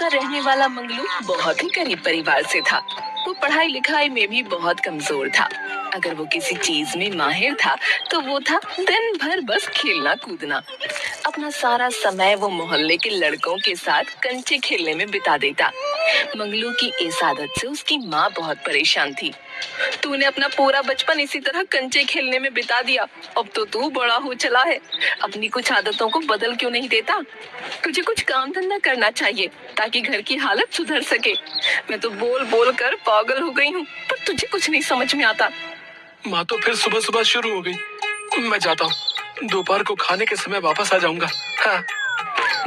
यहाँ रहने वाला मंगलू बहुत ही गरीब परिवार से था। वो पढ़ाई लिखाई में भी बहुत कमजोर था। अगर वो किसी चीज में माहिर था तो वो था दिन भर बस खेलना कूदना। अपना सारा समय वो मोहल्ले के लड़कों के साथ कंचे खेलने में बिता देता। मंगलू की इस आदत से उसकी माँ बहुत परेशान थी। तूने अपना पूरा बचपन इसी तरह कंचे खेलने में बिता दिया। अब तो तू बड़ा हो चला है, अपनी कुछ आदतों को बदल क्यों नहीं देता? तुझे कुछ काम धंधा करना चाहिए ताकि घर की हालत सुधर सके। मैं तो बोल बोल कर पागल हो गई हूँ, पर तुझे कुछ नहीं समझ में आता। माँ तो फिर सुबह सुबह शुरू हो गई। मैं जाता हूँ, दोपहर को खाने के समय वापस आ जाऊंगा। हाँ।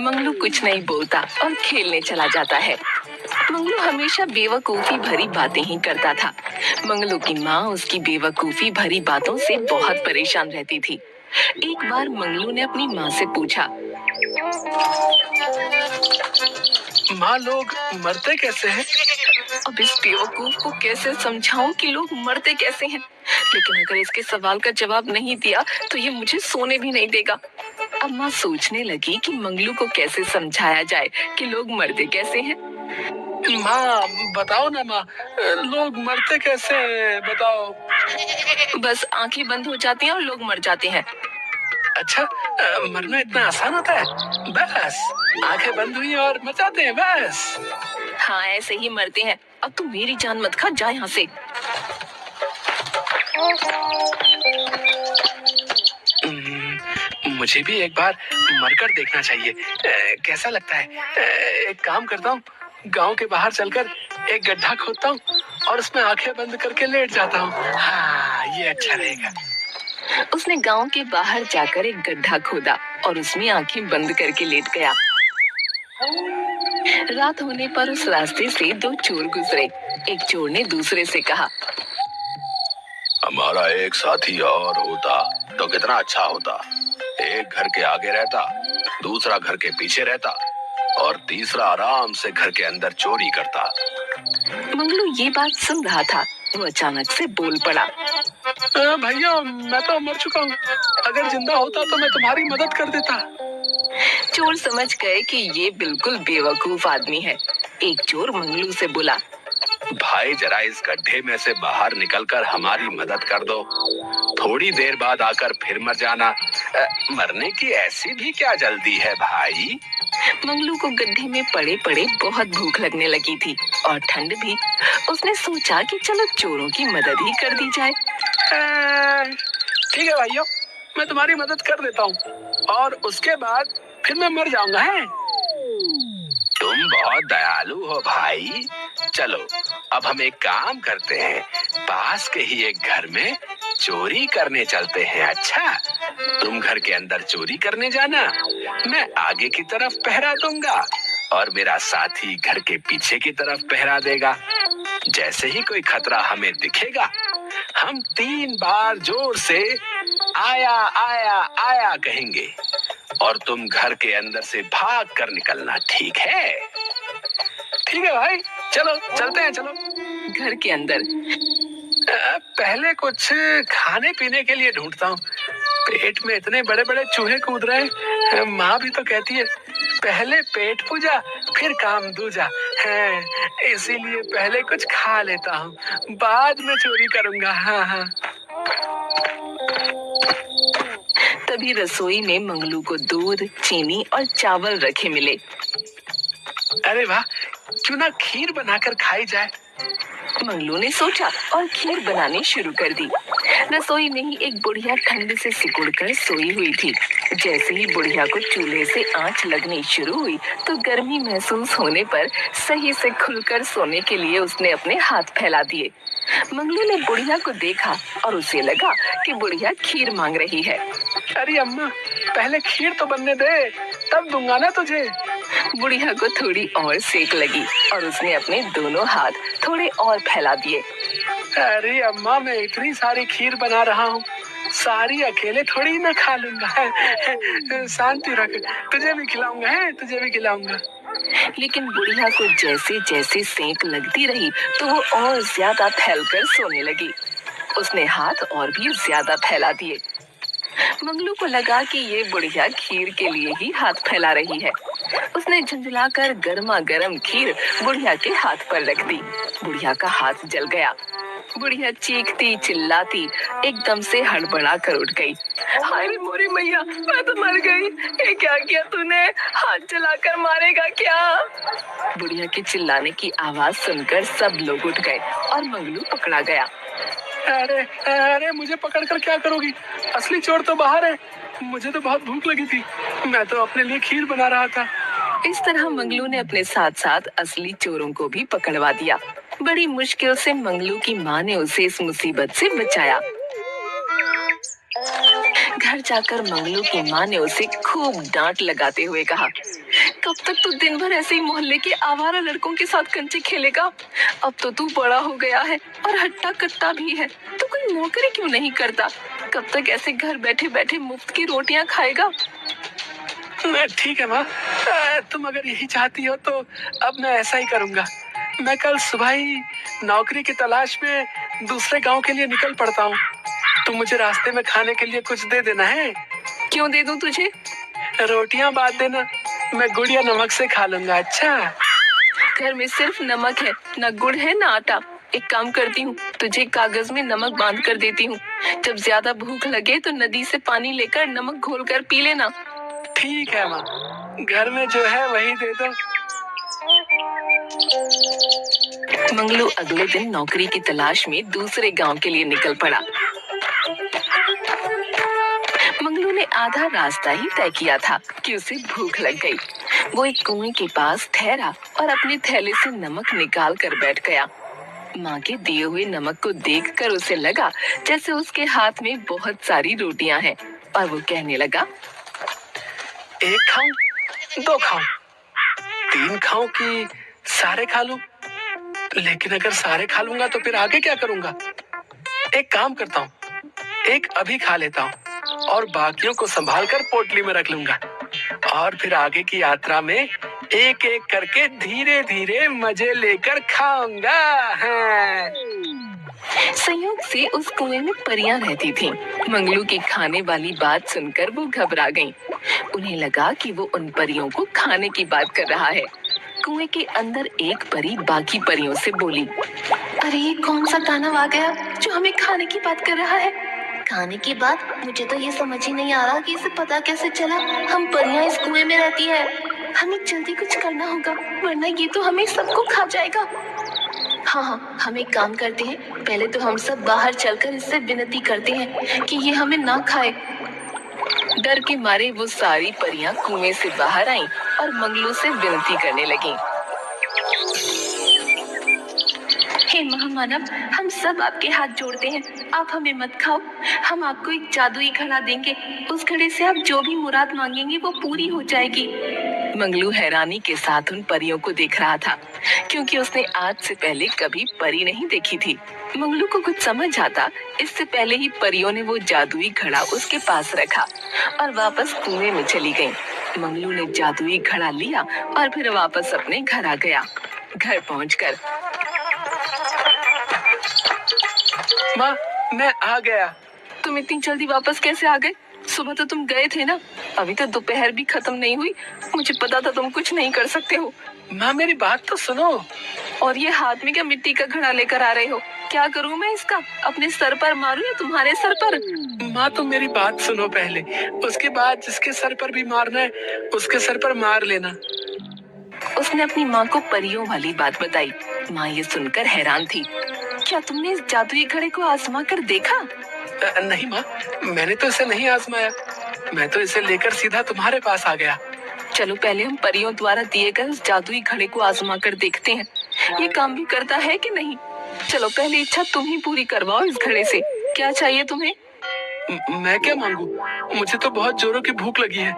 मंगलू कुछ नहीं बोलता और खेलने चला जाता है। मंगलू हमेशा बेवकूफी भरी बातें ही करता था। मंगलू की माँ उसकी बेवकूफी भरी बातों से बहुत परेशान रहती थी। एक बार मंगलू ने अपनी माँ से पूछा, माँ लोग मरते कैसे हैं? अब इस बेवकूफ को कैसे समझाऊं कि लोग मरते कैसे हैं, लेकिन अगर इसके सवाल का जवाब नहीं दिया तो ये मुझे सोने भी नहीं देगा। अब माँ सोचने लगी कि मंगलू को कैसे समझाया जाए कि लोग मरते कैसे हैं। माँ बताओ ना माँ, लोग मरते कैसे हैं? बताओ। बस आंखें बंद हो जाती हैं और लोग मर जाते हैं। अच्छा, मरना इतना आसान होता है? बस आंखें बंद हुई और मर जाते हैं बस। हाँ, ऐसे ही मरते हैं। अब तू मेरी जान मत खा, जा यहाँ से। मुझे भी एक बार मरकर देखना चाहिए। कैसा लगता है? एक काम करता हूँ, गांव के बाहर चलकर एक गड्ढा खोदता हूँ और उसमें आंखें बंद करके लेट जाता हूँ। हाँ, ये अच्छा रहेगा। उसने गांव के बाहर जाकर एक गड्ढा खोदा और उसमें आंखें बंद करके लेट गया। रात होने पर उस रास्ते से दो चोर गुजरे। एक चोर ने दूसरे से कहा, हमारा एक साथी और होता तो कितना अच्छा होता। एक घर के आगे रहता, दूसरा घर के पीछे रहता और तीसरा आराम से घर के अंदर चोरी करता। मंगलू ये बात सुन रहा था। वो अचानक से बोल पड़ा, भैया मैं तो मर चुका हूँ, अगर जिंदा होता तो मैं तुम्हारी मदद कर देता। चोर समझ गए कि ये बिल्कुल बेवकूफ आदमी है। एक चोर मंगलू से बोला, भाई जरा इस गड्ढे में से बाहर निकलकर हमारी मदद कर दो, थोड़ी देर बाद आकर फिर मर जाना। मरने की ऐसी भी क्या जल्दी है भाई? मंगलू को गड्ढे में पड़े पड़े बहुत भूख लगने लगी थी और ठंड भी। उसने सोचा कि चलो चोरों की मदद ही कर दी जाए। ठीक है भाइयों, मैं तुम्हारी मदद कर देता हूँ और उसके बाद फिर मैं मर जाऊंगा। है तुम बहुत दयालु हो भाई। चलो अब हम एक काम करते हैं, पास के ही एक घर में चोरी करने चलते हैं। अच्छा, तुम घर के अंदर चोरी करने जाना, मैं आगे की तरफ पहरा दूंगा और मेरा साथी घर के पीछे की तरफ पहरा देगा। जैसे ही कोई खतरा हमें दिखेगा, हम 3 बार जोर से आया आया आया कहेंगे और तुम घर के अंदर से भाग कर निकलना। ठीक है? ठीक है भाई, चलो चलते हैं। चलो घर के अंदर पहले कुछ खाने पीने के लिए ढूंढता हूँ। पेट में इतने बड़े बड़े चूहे कूद रहे हैं। माँ भी तो कहती है पहले पेट पूजा फिर काम दूजा है, इसीलिए पहले कुछ खा लेता हूँ, बाद में चोरी करूंगा। हाँ हाँ। तभी रसोई में मंगलू को दूध, चीनी और चावल रखे मिले। अरे वाह, क्यों ना खीर बनाकर खाई जाए। मंगलू ने सोचा और खीर बनानी शुरू कर दी। रसोई में ही एक बुढ़िया ठंड से सिकुड़कर सोई हुई थी। जैसे ही बुढ़िया को चूल्हे से आंच लगनी शुरू हुई तो गर्मी महसूस होने पर सही से खुलकर सोने के लिए उसने अपने हाथ फैला दिए। मंगलू ने बुढ़िया को देखा और उसे लगा कि बुढ़िया खीर मांग रही है। अरे अम्मा, पहले खीर तो बनने दे, तब दूंगा ना तुझे। बुढ़िया को थोड़ी और सेक लगी और उसने अपने दोनों हाथ थोड़े और फैला दिए। अरे अम्मा, मैं इतनी सारी खीर बना रहा हूँ, सारी अकेले थोड़ी ना खा लूंगा। शांति रख, तुझे भी खिलाऊंगा। है तुझे भी खिलाऊंगा। लेकिन बुढ़िया को जैसे जैसे सेंक लगती रही तो वो और ज्यादा फैलकर सोने लगी। उसने हाथ और भी ज्यादा फैला दिए। मंगलू को लगा कि ये बुढ़िया खीर के लिए ही हाथ फैला रही है। उसने झुंझलाकर गर्मा गर्म खीर बुढ़िया के हाथ पर रख दी। बुढ़िया का हाथ जल गया। बुढ़िया चीखती चिल्लाती एकदम से हड़बड़ा कर उठ गई। हाय रे मोरी मैया, मैं तो मर गई। ये क्या किया तूने? हाथ जलाकर मारेगा क्या? बुढ़िया के चिल्लाने की आवाज सुनकर सब लोग उठ गए और मंगलू पकड़ा गया। अरे अरे, मुझे पकड़कर क्या करोगी? असली चोर तो बाहर है। मुझे तो बहुत भूख लगी थी, मैं तो अपने लिए खीर बना रहा था। इस तरह मंगलू ने अपने साथ साथ असली चोरों को भी पकड़वा दिया। बड़ी मुश्किल से मंगलू की माँ ने उसे इस मुसीबत से बचाया। घर जाकर मंगलू की माँ ने उसे खूब डांट लगाते हुए कहा, कब तक तू दिन भर ऐसे ही मोहल्ले के आवारा लड़कों के साथ कंचे खेलेगा? अब तो तू बड़ा हो गया है और हट्टा कट्टा भी है, तो कोई नौकरी क्यों नहीं करता? कब तक ऐसे घर बैठे बैठे मुफ्त की रोटियां खाएगा? ठीक है माँ, तुम अगर यही चाहती हो तो अब मैं ऐसा ही करूँगा। मैं कल सुबह ही नौकरी की तलाश में दूसरे गांव के लिए निकल पड़ता हूँ। तुम मुझे रास्ते में खाने के लिए कुछ दे देना है। क्यों दे दूं तुझे? रोटियां बांट देना, मैं गुड़ या नमक से खा लूंगा। अच्छा, घर में सिर्फ नमक है, न गुड़ है न आटा। एक काम करती हूँ, तुझे कागज में नमक बांध कर देती हूँ। जब ज्यादा भूख लगे तो नदी से पानी लेकर नमक घोलकर पी लेना। ठीक है माँ, घर में जो है वही दे दो। मंगलू अगले दिन नौकरी की तलाश में दूसरे गांव के लिए निकल पड़ा। मंगलू ने आधा रास्ता ही तय किया था कि उसे भूख लग गई। वो एक कुएं के पास ठहरा और अपने थैले से नमक निकाल कर बैठ गया। माँ के दिए हुए नमक को देखकर उसे लगा जैसे उसके हाथ में बहुत सारी रोटियां हैं और वो कहने लगा, एक खाऊं, दो खाऊं, तीन खाऊं कि सारे खा लूं? लेकिन अगर सारे खा लूंगा तो फिर आगे क्या करूंगा? एक काम करता हूँ, एक अभी खा लेता हूँ और बाकियों को संभाल कर पोटली में रख लूंगा और फिर आगे की यात्रा में एक एक करके धीरे धीरे मजे लेकर खाऊंगा। हाँ। संयोग से उस कुएं में परियां रहती थीं। मंगलू की खाने वाली बात सुनकर वो घबरा गईं। उन्हें लगा कि वो उन परियों को खाने की बात कर रहा है। कुएं के अंदर एक परी बाकी परियों से बोली, अरे ये कौन सा दानव आ गया जो हमें खाने की बात कर रहा है? खाने की बात? मुझे तो ये समझ ही नहीं आ रहा कि इसे पता कैसे चला हम परियां इस कुएं में रहती है। हमें जल्दी कुछ करना होगा वरना ये तो हमें सबको खा जाएगा। हाँ, हम एक काम करते हैं, पहले तो हम सब बाहर चलकर इससे विनती करते हैं कि ये हमें ना खाए। डर के मारे वो सारी परियां कुएं से बाहर आईं और मंगलू से विनती करने लगीं। हे महामानव, हम सब आपके हाथ जोड़ते हैं, आप हमें मत खाओ। हम आपको एक जादुई घड़ा देंगे, उस घड़े से आप जो भी मुराद मांगेंगे वो पूरी हो जाएगी। मंगलू हैरानी के साथ उन परियों को देख रहा था, क्योंकि उसने आज से पहले कभी परी नहीं देखी थी। मंगलू को कुछ समझ आता इससे पहले ही परियों ने वो जादुई घड़ा उसके पास रखा और वापस कुएं में चली गईं। मंगलू ने जादुई घड़ा लिया और फिर वापस अपने घर आ गया। घर पहुंचकर, माँ, मैं आ गया। तुम इतनी जल्दी वापस कैसे आ गए? सुबह तो तुम गए थे ना, अभी तो दोपहर भी खत्म नहीं हुई। मुझे पता था तुम कुछ नहीं कर सकते हो। माँ, मेरी बात तो सुनो। और ये हाथ में क्या मिट्टी का घड़ा लेकर आ रहे हो? क्या करूं मैं इसका? अपने सर पर मारूं या तुम्हारे सर पर? माँ, तुम मेरी बात सुनो पहले, उसके बाद जिसके सर पर भी मारना है उसके सर पर मार लेना। उसने अपनी माँ को परियों वाली बात बताई। माँ ये सुनकर हैरान थी। क्या तुमने इस जादुई घड़े को आजमा कर देखा? नहीं माँ, मैंने तो इसे नहीं आजमाया। मैं तो इसे लेकर सीधा तुम्हारे पास आ गया। चलो पहले हम परियों द्वारा दिए गए उस जादुई घड़े को आजमा कर देखते हैं, ये काम भी करता है कि नहीं। चलो पहले इच्छा तुम ही पूरी करवाओ इस घड़े से। क्या चाहिए तुम्हें? मैं क्या मांगू? मुझे तो बहुत जोरों की भूख लगी है।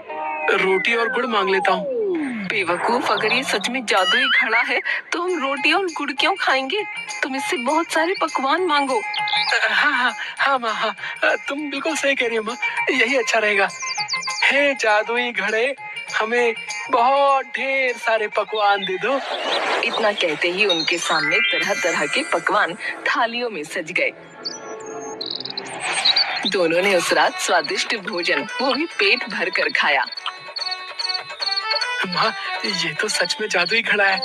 रोटी और गुड़ मांग लेता हूँ। बेवकूफ, अगर ये सच में जादुई घड़ा है तो हम रोटी और गुड़ क्यों खाएंगे? तुम इससे बहुत सारे पकवान मांगो। हाँ हाँ हाँ माँ, हाँ, तुम बिल्कुल सही कह रही हो माँ, यही अच्छा रहेगा। हे जादुई घड़े, हमें बहुत ढेर सारे पकवान दे दो। इतना कहते ही उनके सामने तरह तरह के पकवान थालियों में सज गए। दोनों ने उस रात स्वादिष्ट भोजन, वो भी पेट भर कर खाया। माँ, ये तो सच में जादुई घड़ा है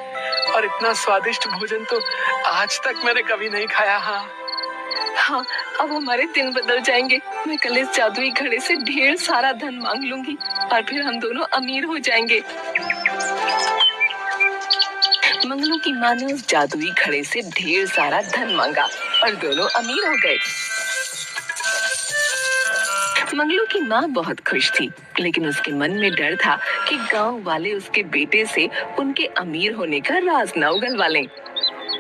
और इतना स्वादिष्ट भोजन तो आज तक मैंने कभी नहीं खाया। हाँ, अब हमारे दिन बदल जाएंगे। मैं कल इस जादुई घड़े से ढेर सारा धन मांग लूंगी और फिर हम दोनों अमीर हो जाएंगे। मंगलू की माँ ने उस जादुई घड़े से ढेर सारा धन मांगा और दोनों अमीर हो गए। मंगलू की माँ बहुत खुश थी, लेकिन उसके मन में डर था कि गांव वाले उसके बेटे से उनके अमीर होने का राज न उगलवा लें।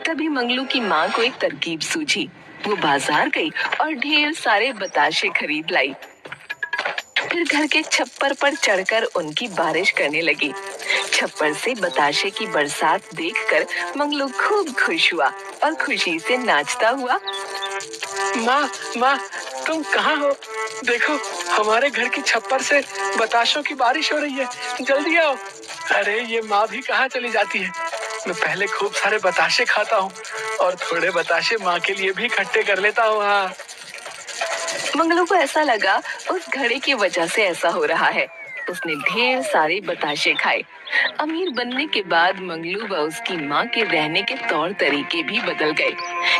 तभी मंगलू की माँ को एक तरकीब सूझी। वो बाजार गई और ढेर सारे बताशे खरीद लाई। फिर घर के छप्पर पर चढ़कर उनकी बारिश करने लगी। छप्पर से बताशे की बरसात देखकर मंगलू खूब खुश हुआ और खुशी से नाचता हुआ, माँ, तुम कहाँ हो? देखो, हमारे घर की छप्पर से बताशों की बारिश हो रही है, जल्दी आओ। अरे, ये माँ भी कहाँ चली जाती है? मैं पहले खूब सारे बताशे खाता हूँ और थोड़े बताशे माँ के लिए भी इकट्ठे कर लेता हूँ। हाँ। मंगलू को ऐसा लगा उस घड़े की वजह से ऐसा हो रहा है। उसने ढेर सारे बताशे खाए। अमीर बनने के बाद मंगलू व उसकी माँ के रहने के तौर तरीके भी बदल गए।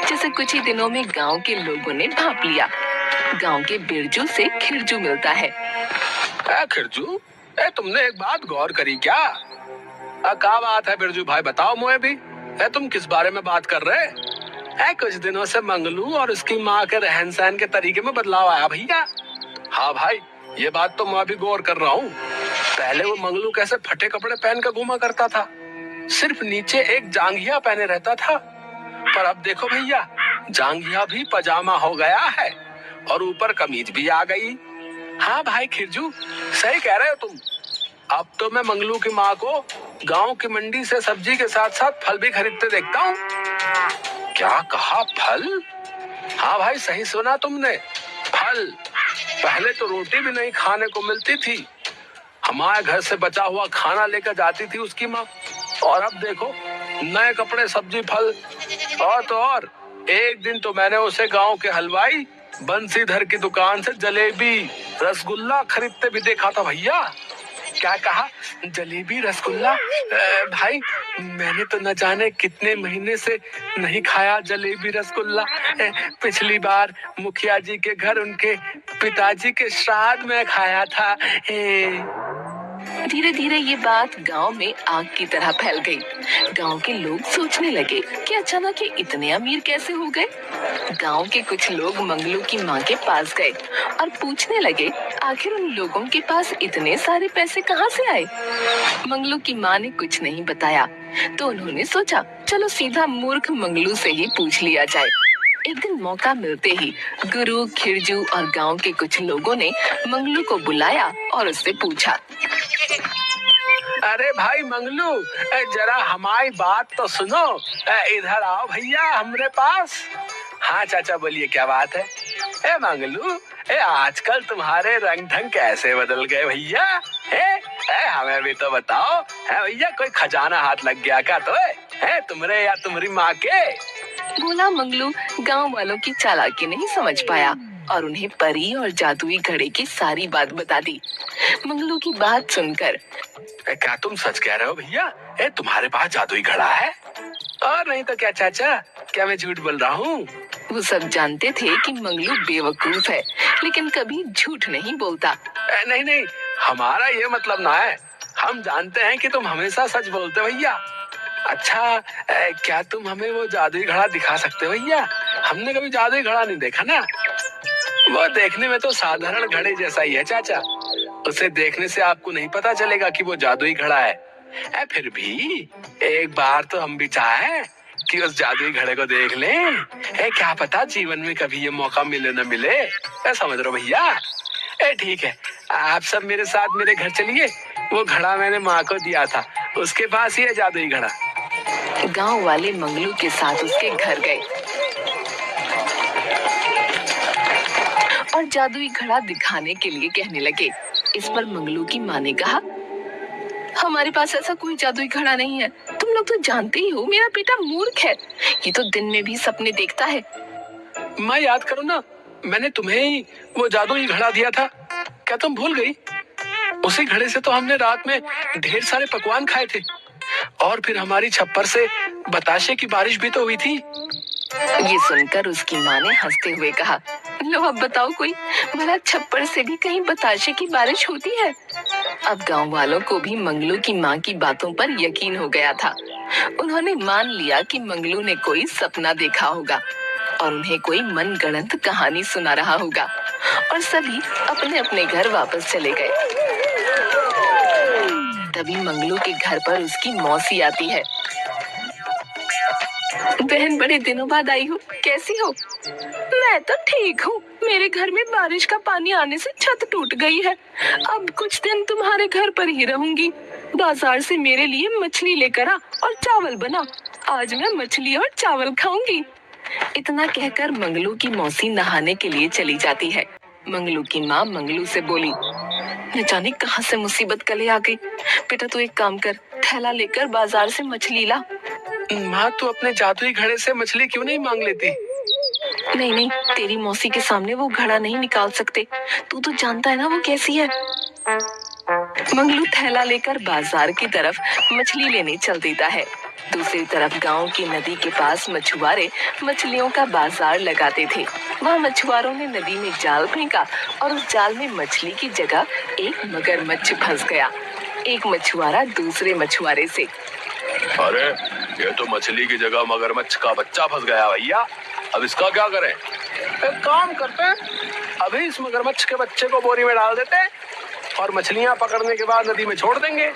जैसे कुछ ही दिनों में गांव के लोगों ने भाप लिया। गांव के बिरजू से खिरजू मिलता है। खिरजू, तुमने एक बात गौर करी क्या? क्या बात है बिरजू भाई, बताओ मुझे भी। तुम किस बारे में बात कर रहे? कुछ दिनों से मंगलू और उसकी माँ के रहन सहन के तरीके में बदलाव आया भैया। हाँ भाई, ये बात तो मैं भी गौर कर रहा हूँ। पहले वो मंगलू कैसे फटे कपड़े पहन कर घूमा करता था, सिर्फ नीचे एक जांघिया पहने रहता था। पर अब देखो भैया, जांघिया भी पजामा हो गया है और ऊपर कमीज भी आ गई। हाँ भाई खिरजू, सही कह रहे हो तुम। अब तो मैं मंगलू की माँ को गांव की मंडी से सब्जी के साथ साथ फल भी खरीदते देखता हूँ। क्या कहा, फल? हाँ भाई, सही सुना तुमने, फल। पहले तो रोटी भी नहीं खाने को मिलती थी। हमारे घर से बचा हुआ खाना लेकर जाती थी उसकी माँ, और अब देखो, नए कपड़े, सब्जी, फल। और तो और, एक दिन तो मैंने उसे गांव के हलवाई बंसीधर की दुकान से जलेबी, रसगुल्ला खरीदते भी देखा था भैया। क्या कहा, जलेबी, रसगुल्ला? भाई, मैंने तो न जाने कितने महीने से नहीं खाया जलेबी, रसगुल्ला। पिछली बार मुखिया जी के घर उनके पिताजी के श्राद्ध में खाया था। धीरे धीरे ये बात गांव में आग की तरह फैल गई। गांव के लोग सोचने लगे कि अचानक ये इतने अमीर कैसे हो गए। गांव के कुछ लोग मंगलू की माँ के पास गए और पूछने लगे आखिर उन लोगों के पास इतने सारे पैसे कहाँ से आए। मंगलू की माँ ने कुछ नहीं बताया, तो उन्होंने सोचा चलो सीधा मूर्ख मंगलू से ही पूछ लिया जाए। एक दिन मौका मिलते ही गुरु, खिरजू और गांव के कुछ लोगों ने मंगलू को बुलाया और उससे पूछा, अरे भाई मंगलू, जरा हमारी बात तो सुनो। इधर आओ भैया हमरे पास। हाँ चाचा, बोलिए, क्या बात है? मंगलू, आजकल तुम्हारे रंग ढंग कैसे बदल गए भैया? हमें भी तो बताओ। है भैया, कोई खजाना हाथ लग गया क्या तो है तुम्हारे या तुम्हारी माँ के? बोला मंगलू गांव वालों की चालाकी नहीं समझ पाया और उन्हें परी और जादुई घड़े की सारी बात बता दी। मंगलू की बात सुनकर, क्या तुम सच कह रहे हो भैया? तुम्हारे पास जादुई घड़ा है? और नहीं तो क्या चाचा, क्या मैं झूठ बोल रहा हूँ? वो सब जानते थे कि मंगलू बेवकूफ है, लेकिन कभी झूठ नहीं बोलता। नहीं, हमारा ये मतलब ना है। हम जानते हैं कि तुम हमेशा सच बोलते हो भैया। अच्छा, क्या तुम हमें वो जादुई घड़ा दिखा सकते हो भैया? हमने कभी जादुई घड़ा नहीं देखा ना। वो देखने में तो साधारण घड़े जैसा ही है चाचा। उसे देखने से आपको नहीं पता चलेगा कि वो जादुई घड़ा है। फिर भी एक बार तो हम भी चाहें कि उस जादुई घड़े को देख लें। क्या पता जीवन में कभी ये मौका मिले न मिले। समझ रहे हो भैया? ठीक है, आप सब मेरे साथ मेरे घर चलिए। वो घड़ा मैंने माँ को दिया था, उसके पास ही है जादुई घड़ा। गांव वाले मंगलू के साथ उसके घर गए और जादुई घड़ा दिखाने के लिए कहने लगे। इस पर मंगलू की माँ ने कहा, हमारे पास ऐसा कोई जादुई घड़ा नहीं है। तुम लोग तो जानते ही हो मेरा बेटा मूर्ख है, ये तो दिन में भी सपने देखता है। माँ, याद करो ना, मैंने तुम्हें ही वो जादुई घड़ा दिया था, क्या तुम भूल गई? उसी घड़े से तो हमने रात में ढेर सारे पकवान खाए थे, और फिर हमारी छप्पर से बताशे की बारिश भी तो हुई थी। ये सुनकर उसकी माँ ने हंसते हुए कहा, लो अब बताओ कोई, भला छप्पर से भी कहीं बताशे की बारिश होती है? अब गांव वालों को भी मंगलू की माँ की बातों पर यकीन हो गया था। उन्होंने मान लिया कि मंगलू ने कोई सपना देखा होगा और उन्हें कोई मनगढ़ंत कहानी सुना रहा होगा, और सभी अपने अपने घर वापस चले गए। तभी मंगलू के घर पर उसकी मौसी आती है। बहन, बड़े दिनों बाद आई हो, कैसी हो? मैं तो ठीक हूँ। मेरे घर में बारिश का पानी आने से छत टूट गई है। अब कुछ दिन तुम्हारे घर पर ही रहूंगी। बाजार से मेरे लिए मछली लेकर आ और चावल बना। आज मैं मछली और चावल खाऊंगी। इतना कहकर मंगलू की मौसी नहाने के लिए चली जाती है। मंगलू की माँ मंगलू से बोली, न जाने कहाँ से मुसीबत गले आ गई। बेटा तू एक काम कर, थैला लेकर बाजार से मछली ला। माँ, तू अपने जादुई घड़े से मछली क्यों नहीं मांग लेती? नहीं नहीं, तेरी मौसी के सामने वो घड़ा नहीं निकाल सकते। तू तो जानता है ना वो कैसी है। मंगलू थैला लेकर बाजार की तरफ मछली लेने चल देता है। दूसरी तरफ गांव की नदी के पास मछुआरे मछलियों का बाजार लगाते थे। वहाँ मछुआरों ने नदी में जाल फेंका और उस जाल में मछली की जगह एक मगरमच्छ फंस गया। एक मछुआरा दूसरे मछुआरे से, अरे ये तो मछली की जगह मगरमच्छ का बच्चा फंस गया भैया, अब इसका क्या करें? एक काम करते हैं, अभी इस मगरमच्छ के बच्चे को बोरी में डाल देते हैं और मछलियाँ पकड़ने के बाद नदी में छोड़ देंगे।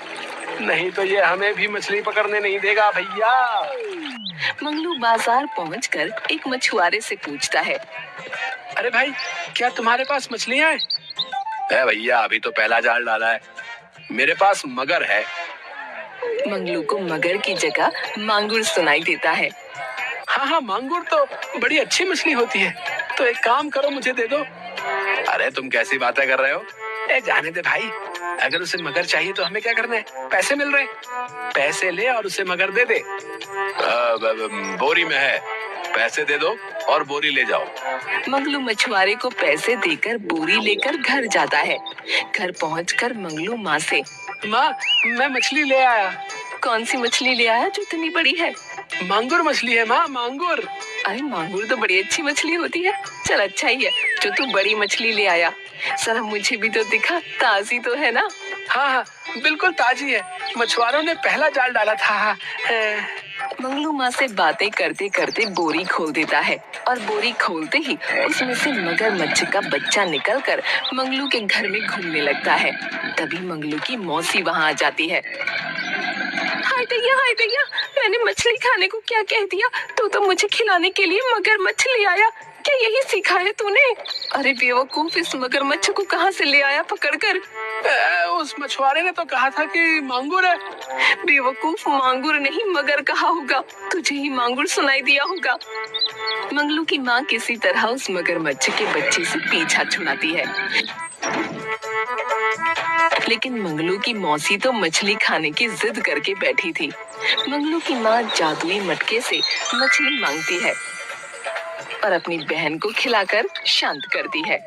नहीं तो ये हमें भी मछली पकड़ने नहीं देगा भैया। मंगलू बाजार पहुंचकर एक मछुआरे से पूछता है, अरे भाई, क्या तुम्हारे पास मछलियाँ हैं? भैया अभी तो पहला जाल डाला है, मेरे पास मगर है। मंगलू को मगर की जगह मांगुर सुनाई देता है। हाँ हाँ, मांगुर तो बड़ी अच्छी मछली होती है, तो एक काम करो, मुझे दे दो। अरे तुम कैसी बातें कर रहे हो? जाने दे भाई, अगर उसे मगर चाहिए तो हमें क्या करना है? पैसे मिल रहे, पैसे ले और उसे मगर दे दे। बोरी में है, पैसे दे दो और बोरी ले जाओ। मंगलू मछुआरे को पैसे देकर बोरी लेकर घर जाता है। घर पहुंचकर मंगलू माँ से, माँ, मैं मछली ले आया। कौन सी मछली ले आया जो इतनी बड़ी है? मांगुर मछली है माँ, मांगुर। अरे मांगुर तो बड़ी अच्छी मछली होती है। चल अच्छा ही है जो तू बड़ी मछली ले आया। जरा मुझे भी तो दिखा, ताजी तो है ना? हाँ हाँ, बिल्कुल ताजी है, मछुआरों ने पहला जाल डाला था। मंगलू माँ से बातें करते करते बोरी खोल देता है और बोरी खोलते ही उसमें से मगरमच्छ का बच्चा निकलकर मंगलू के घर में घूमने लगता है। तभी मंगलू की मौसी वहाँ आ जाती है। हाय दैया, मैंने मछली खाने को क्या कह दिया? तू तो मुझे खिलाने के लिए मगरमच्छ ले आया, क्या यही सीखा है तूने? अरे बेवकूफ, इस मगरमच्छ को कहाँ से ले आया पकड़कर? उस मछुआरे ने तो कहा था कि मांगुर है। बेवकूफ, मांगुर नहीं मगर कहा होगा, तुझे ही मांगुर सुनाई दिया होगा। मंगलू की माँ किसी तरह उस मगरमच्छ के बच्चे से पीछा छुड़ाती है, लेकिन मंगलू की मौसी तो मछली खाने की जिद करके बैठी थी। मंगलू की माँ जादुई मटके से मछली मांगती है और अपनी बहन को खिलाकर शांत करती है।